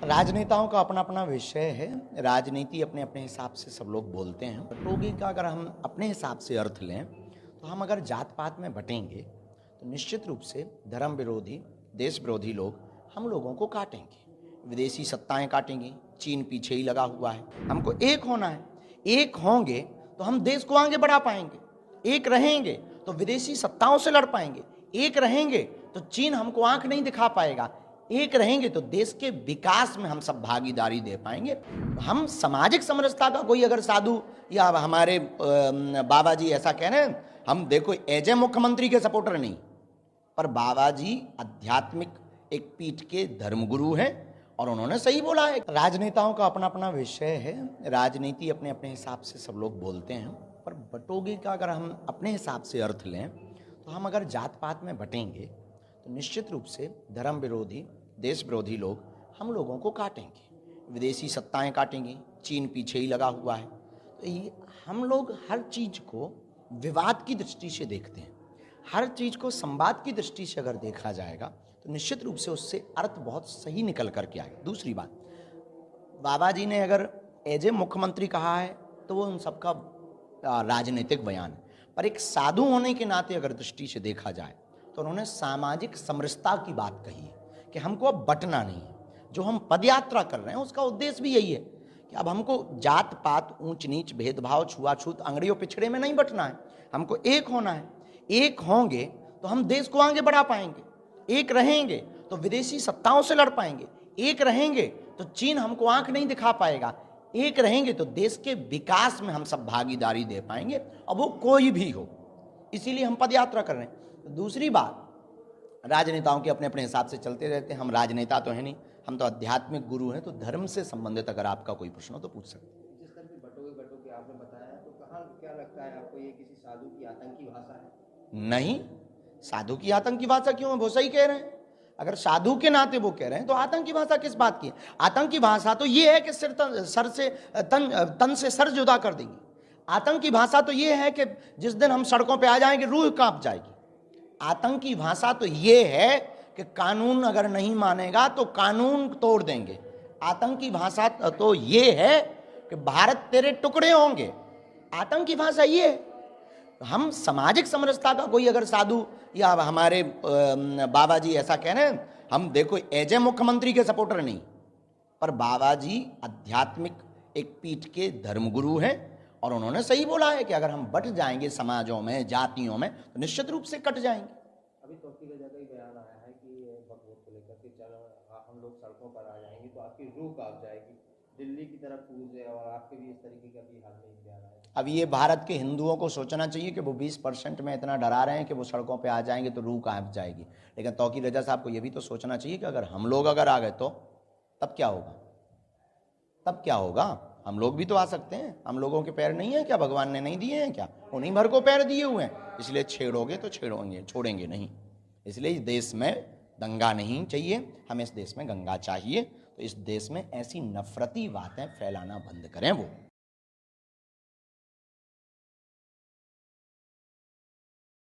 राजनेताओं का अपना अपना विषय है। राजनीति अपने अपने हिसाब से सब लोग बोलते हैं। बटोगे का अगर हम अपने हिसाब से अर्थ लें तो हम अगर जात पात में बटेंगे तो निश्चित रूप से धर्म विरोधी, देश विरोधी लोग हम लोगों को काटेंगे, विदेशी सत्ताएं काटेंगी। चीन पीछे ही लगा हुआ है। हमको एक होना है। एक होंगे तो हम देश को आगे बढ़ा पाएंगे। एक रहेंगे तो विदेशी सत्ताओं से लड़ पाएंगे। एक रहेंगे तो चीन हमको आंख नहीं दिखा पाएगा। एक रहेंगे तो देश के विकास में हम सब भागीदारी दे पाएंगे। हम सामाजिक समरसता का कोई अगर साधु या हमारे बाबा जी ऐसा कह रहे हैं, हम देखो एज ए मुख्यमंत्री के सपोर्टर नहीं, पर बाबा जी आध्यात्मिक एक पीठ के धर्मगुरु हैं और उन्होंने सही बोला है। राजनेताओं का अपना अपना विषय है। राजनीति अपने अपने हिसाब से सब लोग बोलते हैं, पर बटोगे का अगर हम अपने हिसाब से अर्थ लें तो हम अगर जात पात में बटेंगे तो निश्चित रूप से धर्म विरोधी, देश विरोधी लोग हम लोगों को काटेंगे, विदेशी सत्ताएं काटेंगी। चीन पीछे ही लगा हुआ है। तो ये हम लोग हर चीज़ को विवाद की दृष्टि से देखते हैं। हर चीज़ को संवाद की दृष्टि से अगर देखा जाएगा तो निश्चित रूप से उससे अर्थ बहुत सही निकल करके आएगा। दूसरी बात, बाबा जी ने अगर एज ए मुख्यमंत्री कहा है तो वो उन सबका राजनीतिक बयान है, पर एक साधु होने के नाते अगर दृष्टि से देखा जाए तो उन्होंने सामाजिक समरसता की बात कही है कि हमको अब बटना नहीं है। जो हम पदयात्रा कर रहे हैं उसका उद्देश्य भी यही है कि अब हमको जात पात, ऊंच नीच, भेदभाव, छुआछूत, अंगड़ियों पिछड़े में नहीं बटना है। हमको एक होना है। एक होंगे तो हम देश को आगे बढ़ा पाएंगे। एक रहेंगे तो विदेशी सत्ताओं से लड़ पाएंगे। एक रहेंगे तो चीन हमको आंख नहीं दिखा पाएगा। एक रहेंगे तो देश के विकास में हम सब भागीदारी दे पाएंगे, अब वो कोई भी हो। इसीलिए हम पदयात्रा कर रहे हैं। दूसरी बात, राजनेताओं के अपने अपने हिसाब से चलते रहते हैं। हम राजनेता तो है नहीं, हम तो आध्यात्मिक गुरु हैं। तो धर्म से संबंधित अगर आपका कोई प्रश्न हो तो पूछ सकते हैं। जिस तरह से बटोगे आपने बताया, तो कहाँ क्या लगता है आपको, ये किसी साधु की आतंकी भाषा है? नहीं, साधु की आतंकी भाषा क्यों है? वो सही कह रहे हैं। अगर साधु के नाते वो कह रहे हैं तो आतंकी भाषा किस बात की है? आतंकी भाषा तो ये है कि तन से सर जुदा कर देंगे। आतंकी भाषा तो ये है कि जिस दिन हम सड़कों पे आ जाएंगे रूह कांप जाएगी। आतंकी भाषा तो ये है कि कानून अगर नहीं मानेगा तो कानून तोड़ देंगे। आतंकी भाषा तो ये है कि भारत तेरे टुकड़े होंगे। आतंकी भाषा ये है। हम सामाजिक समरसता का कोई अगर साधु या हमारे बाबा जी ऐसा कह रहे हैं, हम देखो एज ए मुख्यमंत्री के सपोर्टर नहीं, पर बाबा जी आध्यात्मिक एक पीठ के धर्मगुरु हैं और उन्होंने सही बोला है कि अगर हम बट जाएंगे समाजों में, जातियों में, तो निश्चित रूप से कट जाएंगे। अभी तोकी का जगह बयान आया है कि वक्त वक्त को लेकर के चलो हम लोग सड़कों पर आ जाएंगे तो आपकी रूह कांप जाएगी, दिल्ली की तरफ कूद है, और आपके भी इस तरीके का भी हाल में बयान आया है। अब ये भारत के हिंदुओं को सोचना चाहिए कि वो 20% में इतना डरा रहे हैं कि वो सड़कों पे आ जाएंगे तो रूह कांप जाएगी। लेकिन तौकी रजा साहब को ये भी तो सोचना चाहिए कि अगर हम लोग अगर आ गए तो तब क्या होगा? तब क्या होगा? हम लोग भी तो आ सकते हैं। हम लोगों के पैर नहीं है क्या? भगवान ने नहीं दिए हैं क्या? उन्हीं भर को पैर दिए हुए हैं। इसलिए छेड़ोगे तो छेड़ोगे, छोड़ेंगे नहीं। इसलिए इस देश में दंगा नहीं चाहिए, हमें इस देश में गंगा चाहिए। तो इस देश में ऐसी नफरती बातें फैलाना बंद करें वो।